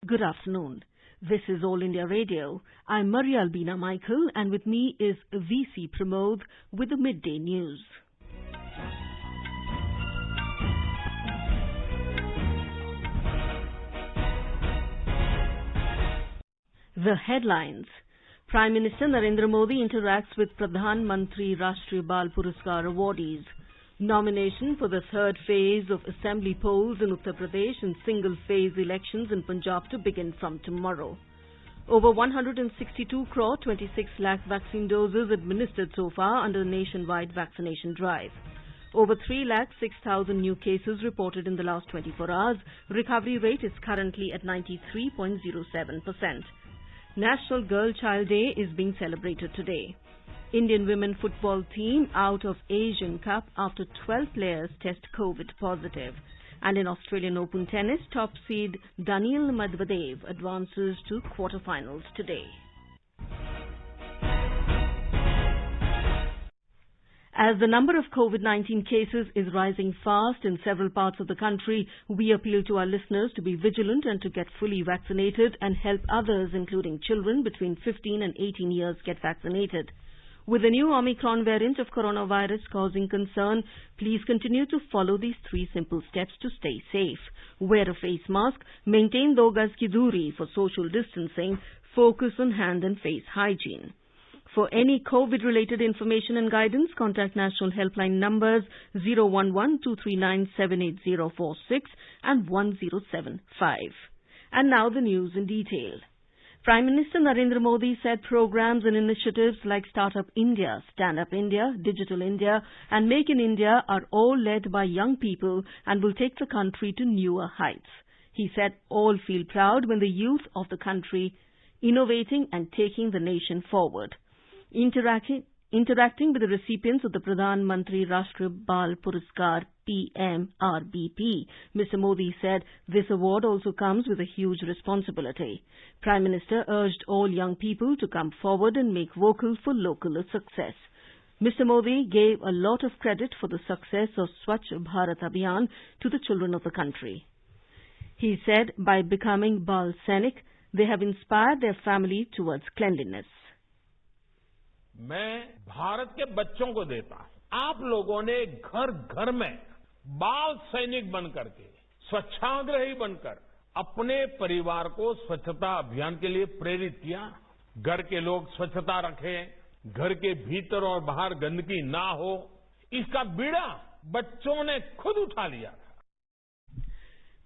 Good afternoon. This is All India Radio. I'm Maria Albina Michael, and with me is VC Pramod with the Midday News. The headlines. Prime Minister Narendra Modi interacts with Pradhan Mantri Rashtriya Bal Puraskar awardees. Nomination for the third phase of assembly polls in Uttar Pradesh and single-phase elections in Punjab to begin from tomorrow. Over 162 crore 26 lakh vaccine doses administered so far under the nationwide vaccination drive. Over 3 lakh 6,000 new cases reported in the last 24 hours. Recovery rate is currently at 93.07%. National Girl Child Day is being celebrated today. Indian women football team out of Asian Cup after 12 players test COVID positive. And in Australian Open tennis, top seed Daniil Medvedev advances to quarterfinals today. As the number of COVID-19 cases is rising fast in several parts of the country, we appeal to our listeners to be vigilant and to get fully vaccinated and help others, including children between 15 and 18 years, get vaccinated. With the new Omicron variant of coronavirus causing concern, please continue to follow these 3 simple steps to stay safe. Wear a face mask, maintain 2 gaz ki duri for social distancing, focus on hand and face hygiene. For any COVID-related information and guidance, contact national helpline numbers 011-239-78046 and 1075. And now the news in detail. Prime Minister Narendra Modi said programs and initiatives like Startup India, Stand Up India, Digital India and Make in India are all led by young people and will take the country to newer heights. He said all feel proud when the youth of the country innovating and taking the nation forward. Interacting with the recipients of the Pradhan Mantri Rashtriya Bal Puraskar PMRBP, Mr. Modi said this award also comes with a huge responsibility. Prime Minister urged all young people to come forward and make vocal for local success. Mr. Modi gave a lot of credit for the success of Swachh Bharat Abhiyan to the children of the country. He said by becoming Bal Sainik, they have inspired their family towards cleanliness. मैं भारत के बच्चों को देता हूं। आप लोगों ने घर घर में बाल सैनिक बनकर के स्वच्छाग्रही बनकर अपने परिवार को स्वच्छता अभियान के लिए प्रेरित किया। घर के लोग स्वच्छता रखें, घर के भीतर और बाहर गंदगी ना हो, इसका बीड़ा बच्चों ने खुद उठा लिया था।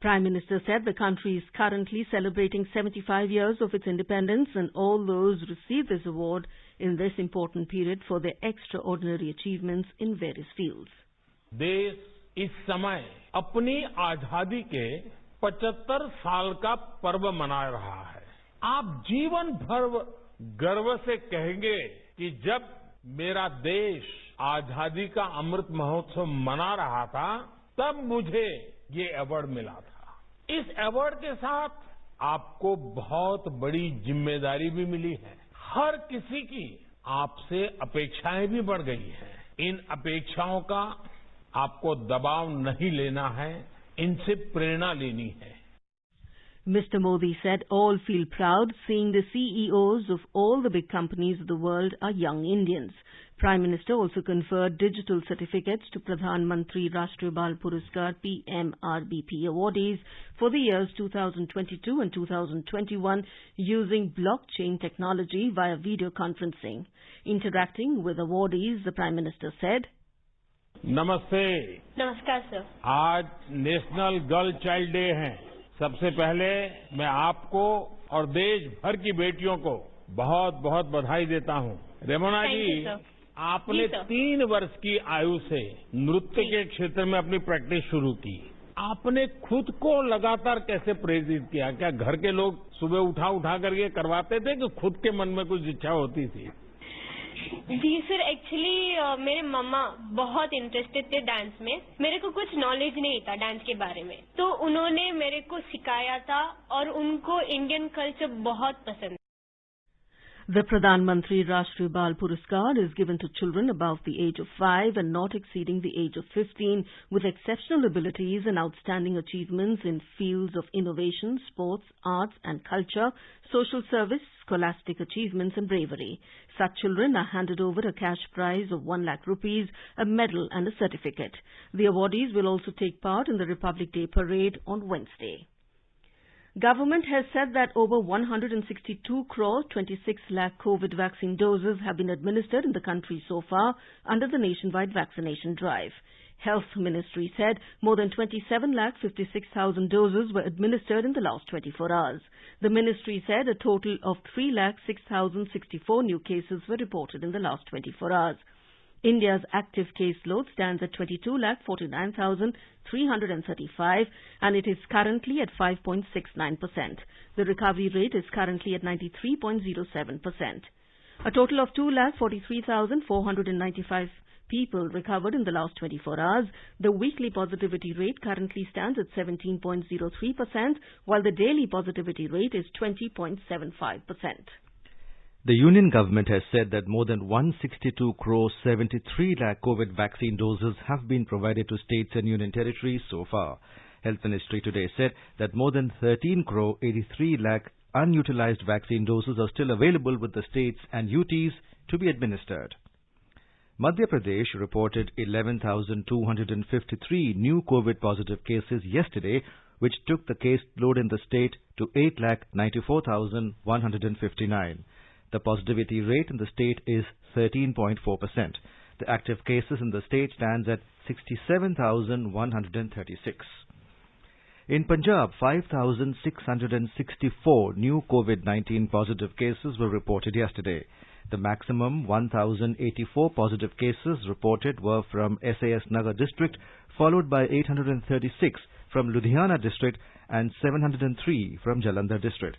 Prime Minister said the country is currently celebrating 75 years of its independence and all those received this award in this important period for their extraordinary achievements in various fields. देश इस समय अपनी आजादी के 75 साल का पर्व मना रहा है। आप जीवन भर गर्व से कहेंगे कि जब मेरा देश आजादी का अमृत महोत्सव मना रहा था, तब मुझे ये अवार्ड मिला था। इस अवार्ड के साथ आपको बहुत बड़ी जिम्मेदारी भी मिली है। हर किसी की आपसे अपेक्षाएं भी बढ़ गई हैं। इन अपेक्षाओं का आपको दबाव नहीं लेना है, इनसे प्रेरणा लेनी है। Mr. Modi said all feel proud seeing the CEOs of all the big companies of the world are young Indians. Prime Minister also conferred digital certificates to Pradhan Mantri Rashtriya Bal Puraskar PMRBP awardees for the years 2022 and 2021 using blockchain technology via video conferencing. Interacting with awardees, the Prime Minister said, नमस्ते। नमस्कार sir. आज national girl child day है। सबसे पहले मैं आपको और देश भर की बेटियों को बहुत बहुत बधाई देता हूं। रेमोना जी, आपने 3 वर्ष की आयु से नृत्य के क्षेत्र में अपनी प्रैक्टिस शुरू की। आपने खुद को लगातार कैसे प्रेरित किया? क्या घर के लोग सुबह उठा करके करवाते थे कि खुद के मन में कुछ इच्छा होती थी? जी सर, एक्चुअली मेरे मम्मा बहुत इंटरेस्टेड थे डांस में। मेरे को कुछ नॉलेज नहीं था डांस के बारे में, तो उन्होंने मेरे को सिखाया था और उनको इंडियन कल्चर बहुत पसंद। The Pradhan Mantri Rashtriya Bal Puraskar is given to children above the age of 5 and not exceeding the age of 15 with exceptional abilities and outstanding achievements in fields of innovation, sports, arts and culture, social service, scholastic achievements and bravery. Such children are handed over a cash prize of 1 lakh rupees, a medal and a certificate. The awardees will also take part in the Republic Day parade on Wednesday. Government has said that over 162 crore 26 lakh COVID vaccine doses have been administered in the country so far under the nationwide vaccination drive. Health Ministry said more than 27 lakh 56,000 doses were administered in the last 24 hours. The ministry said a total of 3 lakh 6,064 new cases were reported in the last 24 hours. India's active caseload stands at 22,49,335 and it is currently at 5.69%. The recovery rate is currently at 93.07%. A total of 2,43,495 people recovered in the last 24 hours. The weekly positivity rate currently stands at 17.03%, while the daily positivity rate is 20.75%. The Union Government has said that more than 162 crore 73 lakh COVID vaccine doses have been provided to states and union territories so far. Health Ministry today said that more than 13 crore 83 lakh unutilized vaccine doses are still available with the states and UTs to be administered. Madhya Pradesh reported 11,253 new COVID positive cases yesterday, which took the case load in the state to 8,94,159. The positivity rate in the state is 13.4%. The active cases in the state stands at 67,136. In Punjab, 5,664 new COVID-19 positive cases were reported yesterday. The maximum 1,084 positive cases reported were from SAS Nagar district, followed by 836 from Ludhiana district and 703 from Jalandhar district.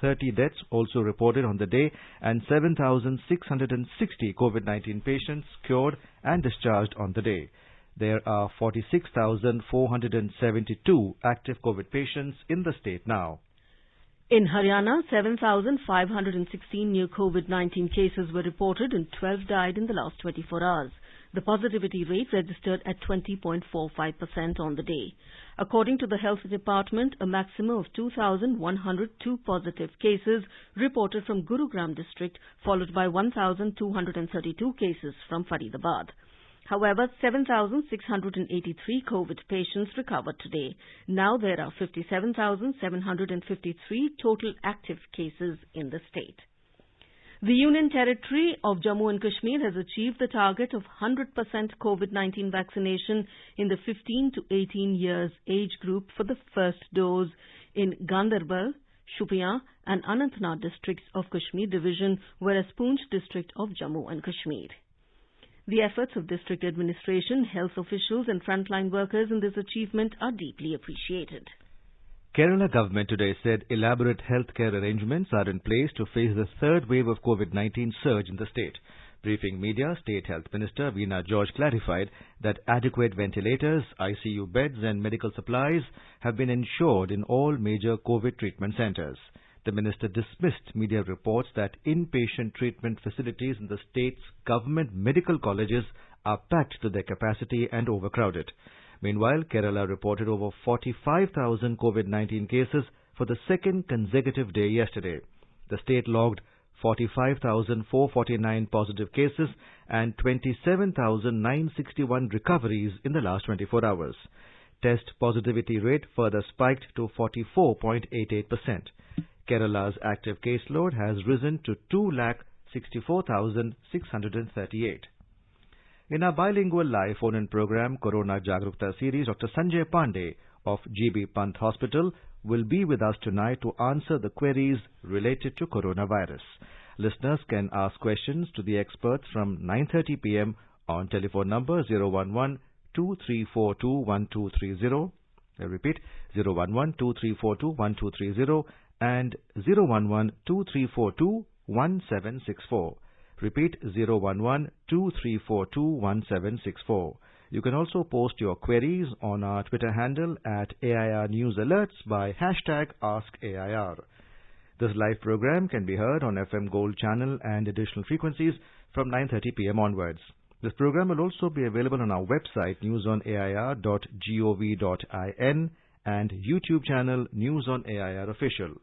30 deaths also reported on the day and 7,660 COVID-19 patients cured and discharged on the day. There are 46,472 active COVID patients in the state now. In Haryana, 7,516 new COVID-19 cases were reported and 12 died in the last 24 hours. The positivity rate registered at 20.45% on the day. According to the Health Department, a maximum of 2,102 positive cases reported from Gurugram district, followed by 1,232 cases from Faridabad. However, 7,683 COVID patients recovered today. Now there are 57,753 total active cases in the state. The Union Territory of Jammu and Kashmir has achieved the target of 100% COVID-19 vaccination in the 15 to 18 years age group for the first dose in Ganderbal, Shopian and Anantnag districts of Kashmir Division, whereas Poonch district of Jammu and Kashmir. The efforts of district administration, health officials and frontline workers in this achievement are deeply appreciated. Kerala government today said elaborate healthcare arrangements are in place to face the third wave of COVID-19 surge in the state. Briefing media, State Health Minister Veena George clarified that adequate ventilators, ICU beds and medical supplies have been ensured in all major COVID treatment centres. The minister dismissed media reports that inpatient treatment facilities in the state's government medical colleges are packed to their capacity and overcrowded. Meanwhile, Kerala reported over 45,000 COVID-19 cases for the second consecutive day yesterday. The state logged 45,449 positive cases and 27,961 recoveries in the last 24 hours. Test positivity rate further spiked to 44.88%. Kerala's active caseload has risen to 2,64,638. In our bilingual live phone-in program, Corona Jagrukta series, Dr. Sanjay Pandey of GB Pant Hospital will be with us tonight to answer the queries related to coronavirus. Listeners can ask questions to the experts from 9:30 p.m. on telephone number 011-2342-1230. I repeat, 011-2342-1230 and 011-2342-1764. Repeat, 011-2342-1764. You can also post your queries on our Twitter handle at AIR News Alerts by hashtag AskAIR. This live program can be heard on FM Gold channel and additional frequencies from 9:30 p.m. onwards. This program will also be available on our website newsonair.gov.in and YouTube channel News on AIR Official.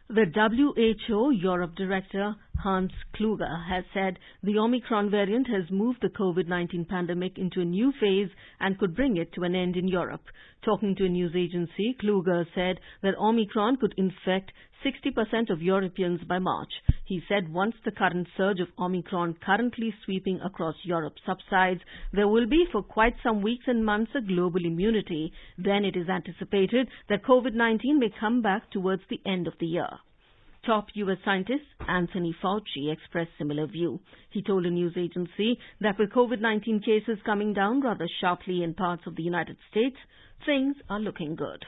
The WHO Europe Director Hans Kluge has said the Omicron variant has moved the COVID-19 pandemic into a new phase and could bring it to an end in Europe. Talking to a news agency, Kluge said that Omicron could infect 60% of Europeans by March. He said once the current surge of Omicron currently sweeping across Europe subsides, there will be for quite some weeks and months a global immunity. Then it is anticipated that COVID-19 may come back towards the end of the year. Top U.S. scientist Anthony Fauci expressed similar view. He told a news agency that with COVID-19 cases coming down rather sharply in parts of the United States, things are looking good.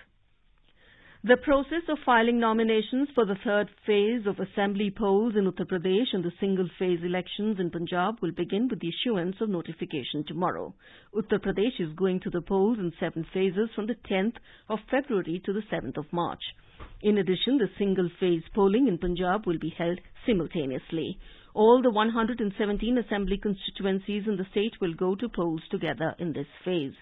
The process of filing nominations for the third phase of assembly polls in Uttar Pradesh and the single-phase elections in Punjab will begin with the issuance of notification tomorrow. Uttar Pradesh is going to the polls in 7 phases from the 10th of February to the 7th of March. In addition, the single-phase polling in Punjab will be held simultaneously. All the 117 assembly constituencies in the state will go to polls together in this phase.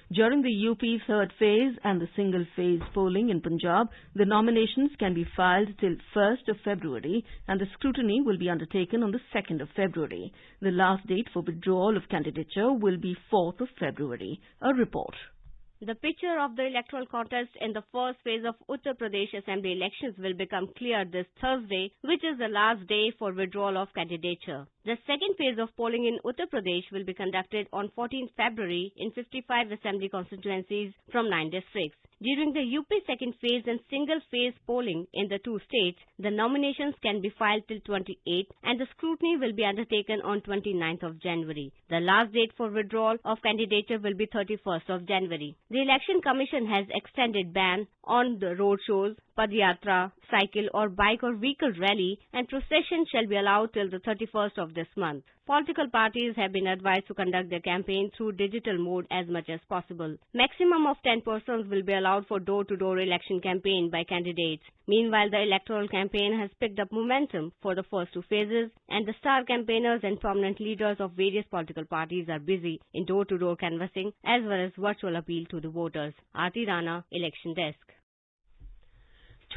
During the UP third phase and the single-phase polling in Punjab, the nominations can be filed till 1st of February and the scrutiny will be undertaken on the 2nd of February. The last date for withdrawal of candidature will be 4th of February. A report. The picture of the electoral contest in the first phase of Uttar Pradesh Assembly elections will become clear this Thursday, which is the last day for withdrawal of candidature. The second phase of polling in Uttar Pradesh will be conducted on 14 February in 55 assembly constituencies from 9 districts. During the UP second phase and single-phase polling in the 2 states, the nominations can be filed till 28th and the scrutiny will be undertaken on 29th of January. The last date for withdrawal of candidature will be 31st of January. The Election Commission has extended ban on the road shows, padyatra, cycle or bike or vehicle rally and procession shall be allowed till the 31st of this month. Political parties have been advised to conduct their campaign through digital mode as much as possible. Maximum of 10 persons will be allowed for door-to-door election campaign by candidates. Meanwhile, the electoral campaign has picked up momentum for the first 2 phases and the star campaigners and prominent leaders of various political parties are busy in door-to-door canvassing as well as virtual appeal to the voters. Aarti Rana, Election Desk.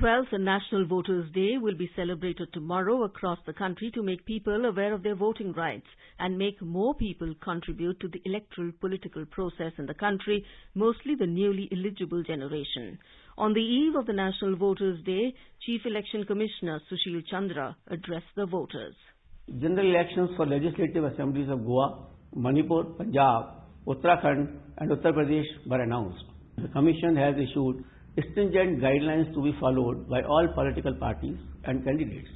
12th National Voters' Day will be celebrated tomorrow across the country to make people aware of their voting rights and make more people contribute to the electoral political process in the country, mostly the newly eligible generation. On the eve of the National Voters' Day, Chief Election Commissioner Sushil Chandra addressed the voters. General elections for legislative assemblies of Goa, Manipur, Punjab, Uttarakhand and Uttar Pradesh were announced. The Commission has issued stringent guidelines to be followed by all political parties and candidates.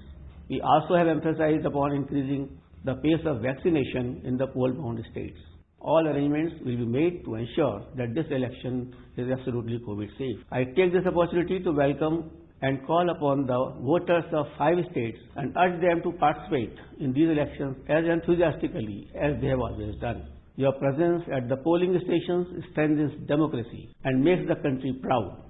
We also have emphasized upon increasing the pace of vaccination in the poll-bound states. All arrangements will be made to ensure that this election is absolutely COVID safe. I take this opportunity to welcome and call upon the voters of 5 states and urge them to participate in these elections as enthusiastically as they have always done. Your presence at the polling stations strengthens democracy and makes the country proud.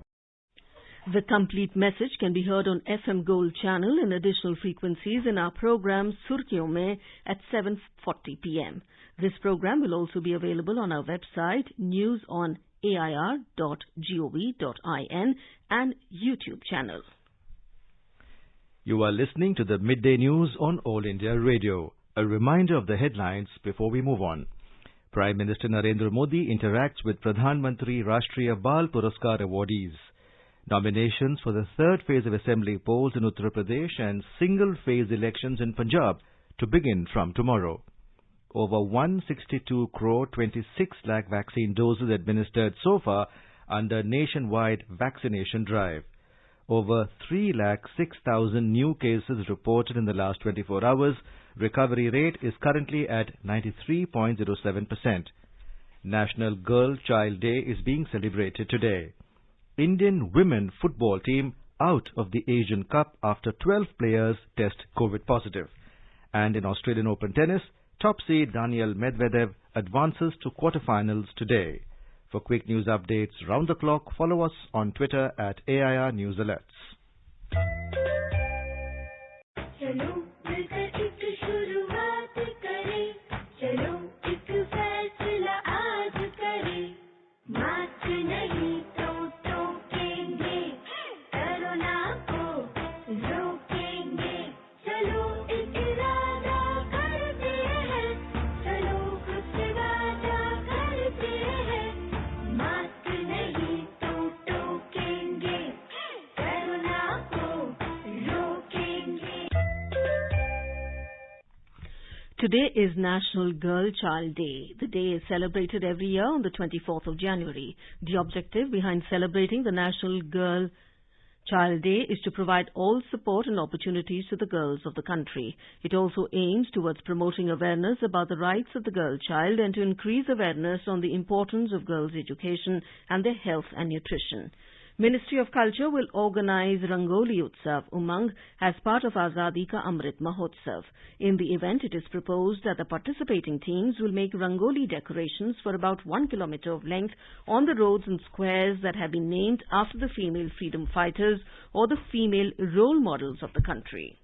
The complete message can be heard on FM Gold channel and additional frequencies in our program Surkiyon Mein at 7:40 p.m. This program will also be available on our website newsonair.gov.in and YouTube channel. You are listening to the Midday News on All India Radio. A reminder of the headlines before we move on. Prime Minister Narendra Modi interacts with Pradhan Mantri Rashtriya Bal Puraskar awardees. Nominations for the third phase of assembly polls in Uttar Pradesh and single-phase elections in Punjab to begin from tomorrow. Over 162 crore 26 lakh vaccine doses administered so far under nationwide vaccination drive. Over 3,06,000 new cases reported in the last 24 hours. Recovery rate is currently at 93.07%. National Girl Child Day is being celebrated today. Indian women football team out of the Asian Cup after 12 players test COVID positive. And in Australian Open tennis, top seed Daniil Medvedev advances to quarterfinals today. For quick news updates round the clock, follow us on Twitter at AIR News Alerts. Today is National Girl Child Day. The day is celebrated every year on the 24th of January. The objective behind celebrating the National Girl Child Day is to provide all support and opportunities to the girls of the country. It also aims towards promoting awareness about the rights of the girl child and to increase awareness on the importance of girls' education and their health and nutrition. Ministry of Culture will organize Rangoli Utsav Umang as part of Azadi Ka Amrit Mahotsav. In the event, it is proposed that the participating teams will make Rangoli decorations for about 1 kilometer of length on the roads and squares that have been named after the female freedom fighters or the female role models of the country.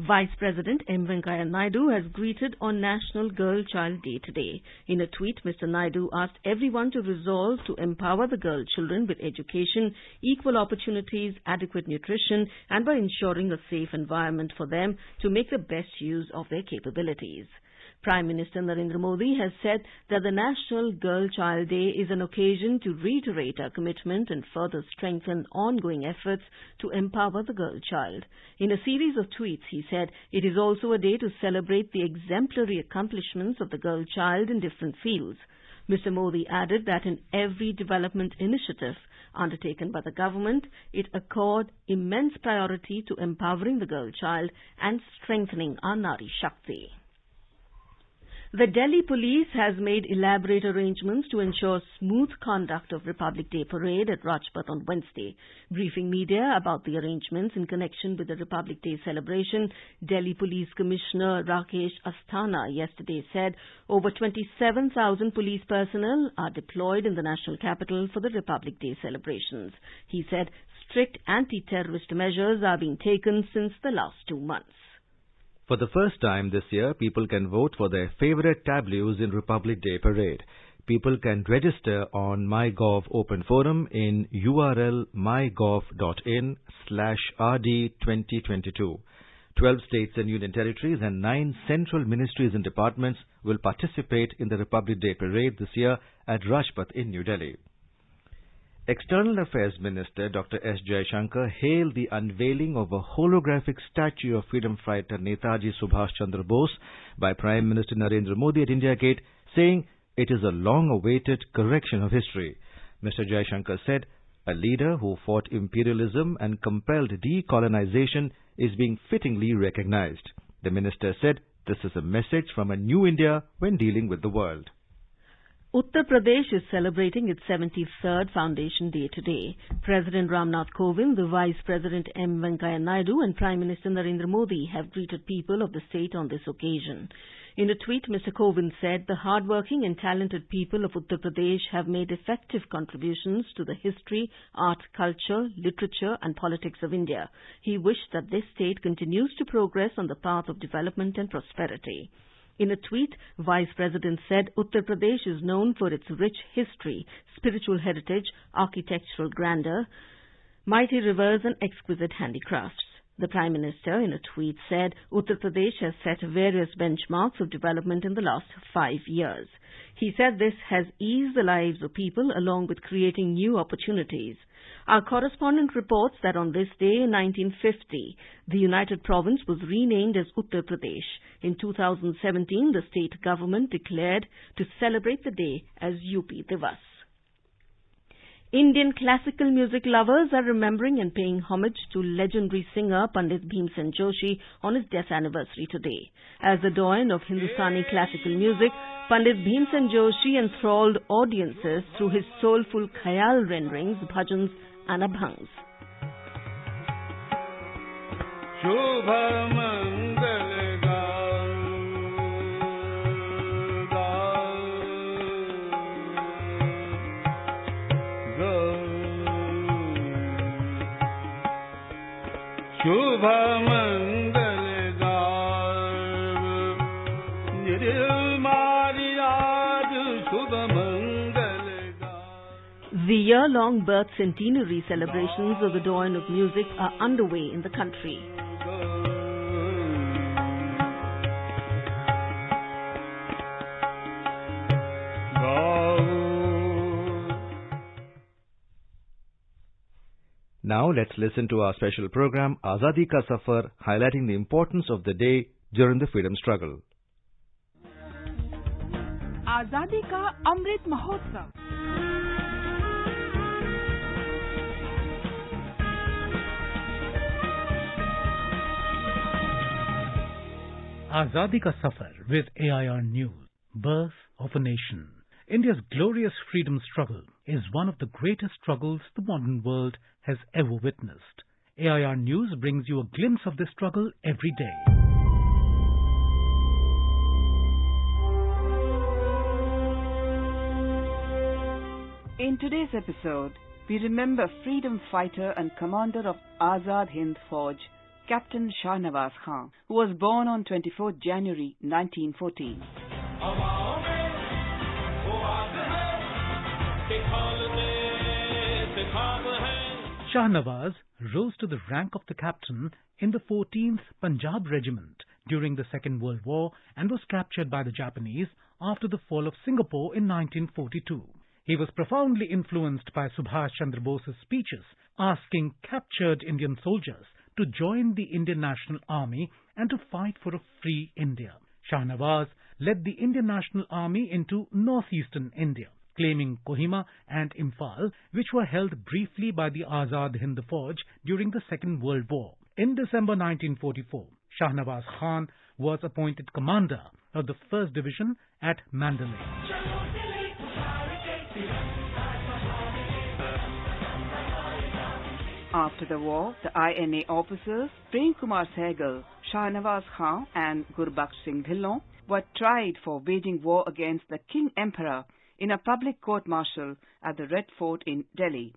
Vice President M. Venkaiah Naidu has greeted on National Girl Child Day today. In a tweet, Mr. Naidu asked everyone to resolve to empower the girl children with education, equal opportunities, adequate nutrition, and by ensuring a safe environment for them to make the best use of their capabilities. Prime Minister Narendra Modi has said that the National Girl Child Day is an occasion to reiterate our commitment and further strengthen ongoing efforts to empower the girl child. In a series of tweets, he said it is also a day to celebrate the exemplary accomplishments of the girl child in different fields. Mr. Modi added that in every development initiative undertaken by the government, it accord immense priority to empowering the girl child and strengthening our Nari Shakti. The Delhi police has made elaborate arrangements to ensure smooth conduct of Republic Day parade at Rajpath on Wednesday. Briefing media about the arrangements in connection with the Republic Day celebration, Delhi Police Commissioner Rakesh Asthana yesterday said over 27,000 police personnel are deployed in the national capital for the Republic Day celebrations. He said strict anti-terrorist measures are being taken since the last 2 months. For the first time this year, people can vote for their favorite tableaus in Republic Day Parade. People can register on MyGov Open Forum in URL mygov.in/RD2022. 12 states and union territories and 9 central ministries and departments will participate in the Republic Day Parade this year at Rajpath in New Delhi. External Affairs Minister Dr. S. Jaishankar hailed the unveiling of a holographic statue of freedom fighter Netaji Subhash Chandra Bose by Prime Minister Narendra Modi at India Gate, saying it is a long-awaited correction of history. Mr. Jaishankar said, a leader who fought imperialism and compelled decolonization is being fittingly recognized. The minister said this is a message from a new India when dealing with the world. Uttar Pradesh is celebrating its 73rd Foundation Day today. President Ramnath Kovind, the Vice President M. Venkaiah Naidu and Prime Minister Narendra Modi have greeted people of the state on this occasion. In a tweet, Mr. Kovind said the hardworking and talented people of Uttar Pradesh have made effective contributions to the history, art, culture, literature and politics of India. He wished that this state continues to progress on the path of development and prosperity. In a tweet, Vice President said Uttar Pradesh is known for its rich history, spiritual heritage, architectural grandeur, mighty rivers and exquisite handicrafts. The Prime Minister, in a tweet, said Uttar Pradesh has set various benchmarks of development in the last 5 years. He said this has eased the lives of people along with creating new opportunities. Our correspondent reports that on this day in 1950, the United Province was renamed as Uttar Pradesh. In 2017, the state government declared to celebrate the day as UP Divas. Indian classical music lovers are remembering and paying homage to legendary singer Pandit Bhimsen Joshi on his death anniversary today. As the doyen of Hindustani classical music, Pandit Bhimsen Joshi enthralled audiences through his soulful khayal renderings, bhajans and abhangs. The year-long birth centenary celebrations of the Doyen of Music are underway in the country. Now let's listen to our special program Azadi Ka Safar, highlighting the importance of the day during the freedom struggle. आजादी का Amrit Mahotsav. Azadi Ka Safar with AIR News. Birth of a Nation. India's glorious freedom struggle is one of the greatest struggles the modern world has ever witnessed. AIR News brings you a glimpse of this struggle every day. In today's episode, we remember freedom fighter and commander of Azad Hind Fauj, Captain Shahnawaz Khan, who was born on 24 January 1914. Shahnawaz rose to the rank of the captain in the 14th Punjab Regiment during the Second World War and was captured by the Japanese after the fall of Singapore in 1942. He was profoundly influenced by Subhash Chandra Bose's speeches asking captured Indian soldiers to join the Indian National Army and to fight for a free India. Shahnawaz led the Indian National Army into northeastern India, claiming Kohima and Imphal, which were held briefly by the Azad Hind Fauj during the Second World War. In December 1944, Shahnawaz Khan was appointed commander of the 1st Division at Mandalay. After the war, the INA officers Prem Kumar Sehgal, Shahnawaz Khan and Gurbaksh Singh Dhillon were tried for waging war against the King Emperor in a public court-martial at the Red Fort in Delhi.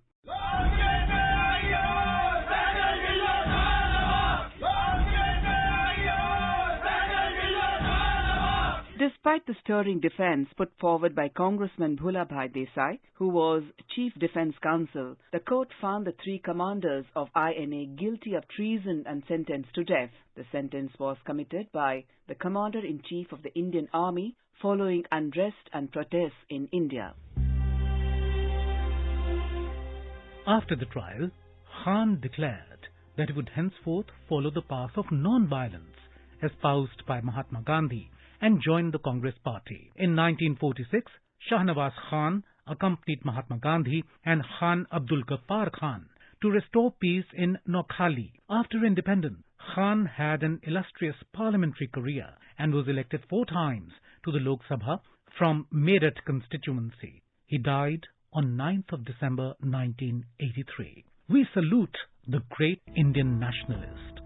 Despite the stirring defense put forward by Congressman Bhulabhai Desai, who was Chief Defense Counsel, the court found the 3 commanders of INA guilty of treason and sentenced to death. The sentence was committed by the Commander-in-Chief of the Indian Army following unrest and protests in India. After the trial, Khan declared that he would henceforth follow the path of non-violence espoused by Mahatma Gandhi and joined the Congress Party. In 1946, Shahnawaz Khan accompanied Mahatma Gandhi and Khan Abdul Ghaffar Khan to restore peace in Noakhali. After independence, Khan had an illustrious parliamentary career and was elected 4 times to the Lok Sabha from Meerut constituency. He died on 9th of December 1983. We salute the great Indian nationalist.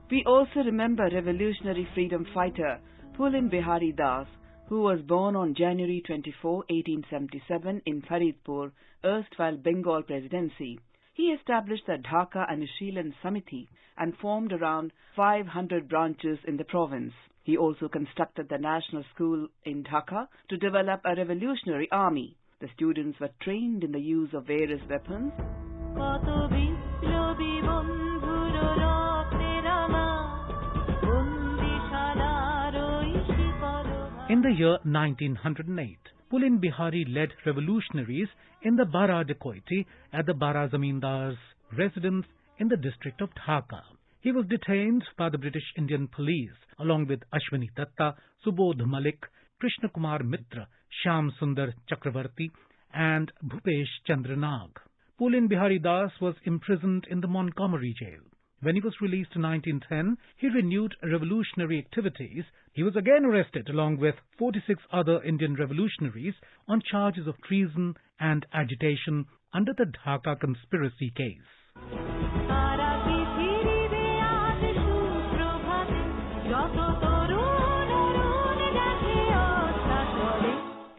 We also remember revolutionary freedom fighter Pulin Bihari Das, who was born on January 24, 1877 in Faridpur, erstwhile Bengal Presidency. He established the Dhaka Anushilan Samiti and formed around 500 branches in the province. He also constructed the National School in Dhaka to develop a revolutionary army. The students were trained in the use of various weapons. In the year 1908, Pulin Bihari led revolutionaries in the Bara dacoity at the Bara Zamindar's residence in the district of Dhaka. He was detained by the British Indian police along with Ashwini Datta, Subodh Malik, Krishna Kumar Mitra, Shyam Sundar Chakravarti and Bhupesh Chandra Nag. Pulin Bihari Das was imprisoned in the Montgomery jail. When he was released in 1910, he renewed revolutionary activities. He was again arrested along with 46 other Indian revolutionaries on charges of treason and agitation under the Dhaka conspiracy case.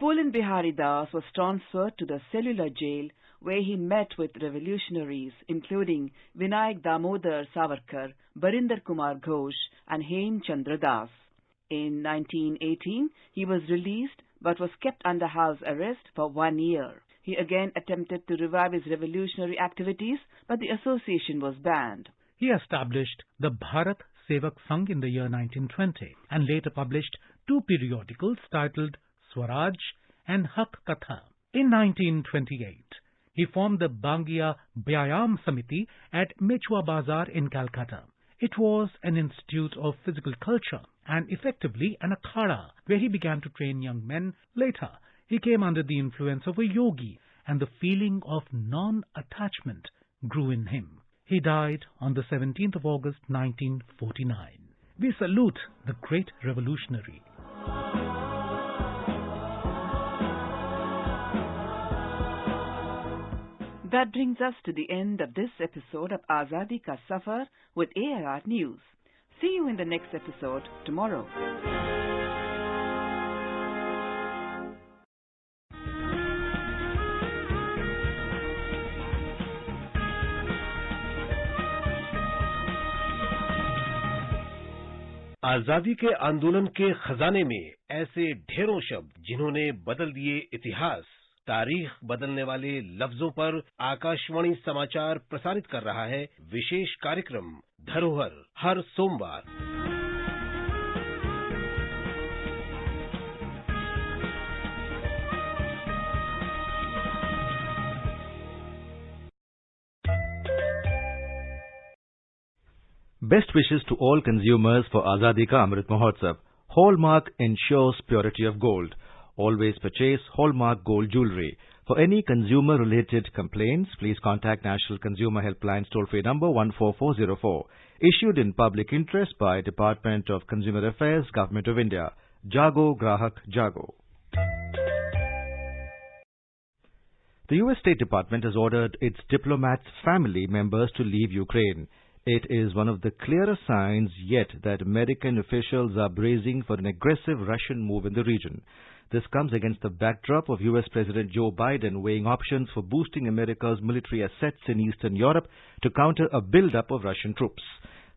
Pulin Bihari Das was transferred to the cellular jail where he met with revolutionaries including Vinayak Damodar Savarkar, Barinder Kumar Ghosh and Hem Chandra Das. In 1918, he was released but was kept under house arrest for 1 year. He again attempted to revive his revolutionary activities, but the association was banned. He established the Bharat Sevak Sangh in the year 1920 and later published 2 periodicals titled Swaraj and Hak Katha. In 1928, He formed the Bangia Vyayam Samiti at Mechua Bazar in Calcutta. It was an institute of physical culture and effectively an akhada where he began to train young men. Later, he came under the influence of a yogi and the feeling of non-attachment grew in him. He died on the 17th of August 1949. We salute the great revolutionary. That brings us to the end of this episode of Azadi Ka Safar with AIR News. See you in the next episode tomorrow. आजादी के आंदोलन के खजाने में ऐसे ढेरों शब्द जिन्होंने बदल दिए इतिहास, तारीख बदलने वाले लफ्जों पर आकाशवाणी समाचार प्रसारित कर रहा है विशेष कार्यक्रम धरोहर हर सोमवार। Best wishes to all consumers for Azadi Ka Amrit Mahotsav. Hallmark ensures purity of gold. Always purchase Hallmark Gold Jewelry. For any consumer-related complaints, please contact National Consumer Helpline toll-free number 14404. Issued in public interest by Department of Consumer Affairs, Government of India. Jago Grahak Jago. The U.S. State Department has ordered its diplomats' family members to leave Ukraine. It is one of the clearest signs yet that American officials are bracing for an aggressive Russian move in the region. This comes against the backdrop of U.S. President Joe Biden weighing options for boosting America's military assets in Eastern Europe to counter a build-up of Russian troops.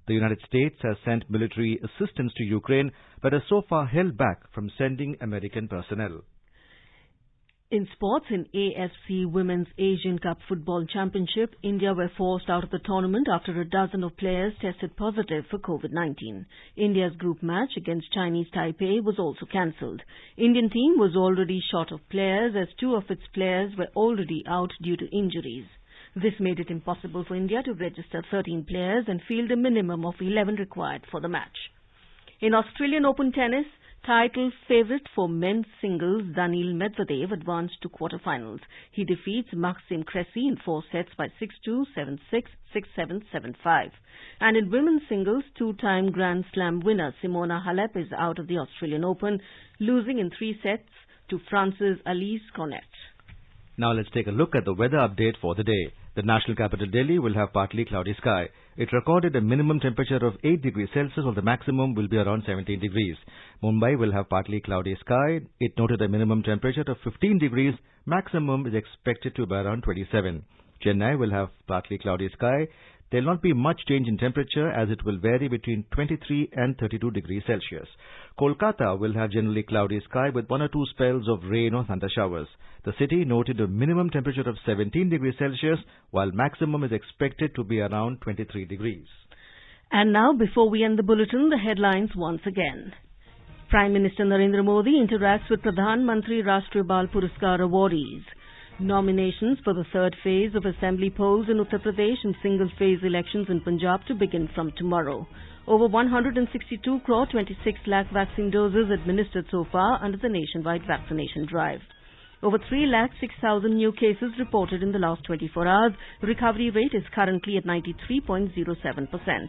The United States has sent military assistance to Ukraine but has so far held back from sending American personnel. In sports, in AFC Women's Asian Cup Football Championship, India were forced out of the tournament after a dozen of players tested positive for COVID-19. India's group match against Chinese Taipei was also cancelled. Indian team was already short of players as 2 of its players were already out due to injuries. This made it impossible for India to register 13 players and field a minimum of 11 required for the match. In Australian Open tennis, title favourite for men's singles Daniil Medvedev advanced to quarter-finals. He defeats Maxim Cressy in 4 sets by 6-2, 7-6, 6-7, 7-5. And in women's singles, 2-time Grand Slam winner Simona Halep is out of the Australian Open, losing in 3 sets to France's Alice Cornet. Now let's take a look at the weather update for the day. The national capital Delhi will have partly cloudy sky. It recorded a minimum temperature of 8 degrees Celsius while the maximum will be around 17 degrees. Mumbai will have partly cloudy sky. It noted a minimum temperature of 15 degrees. Maximum is expected to be around 27. Chennai will have partly cloudy sky. There will not be much change in temperature as it will vary between 23 and 32 degrees Celsius. Kolkata will have generally cloudy sky with 1 or 2 spells of rain or thunder showers. The city noted a minimum temperature of 17 degrees Celsius while maximum is expected to be around 23 degrees. And now, before we end the bulletin, the headlines once again. Prime Minister Narendra Modi interacts with Pradhan Mantri Rashtriya Bal Puraskar awardees. Nominations for the 3rd phase of assembly polls in Uttar Pradesh and single-phase elections in Punjab to begin from tomorrow. Over 162 crore 26 lakh vaccine doses administered so far under the nationwide vaccination drive. Over 3,06,000 new cases reported in the last 24 hours. Recovery rate is currently at 93.07%.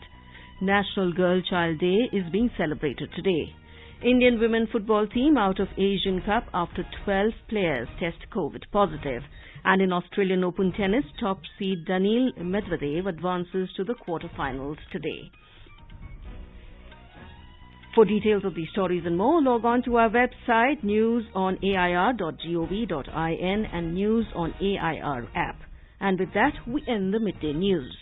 National Girl Child Day is being celebrated today. Indian women football team out of Asian Cup after 12 players test COVID positive. And in Australian Open tennis, top seed Daniil Medvedev advances to the quarter-finals today. For details of these stories and more, log on to our website newsonair.gov.in and News on AIR app. And with that, we end the Midday News.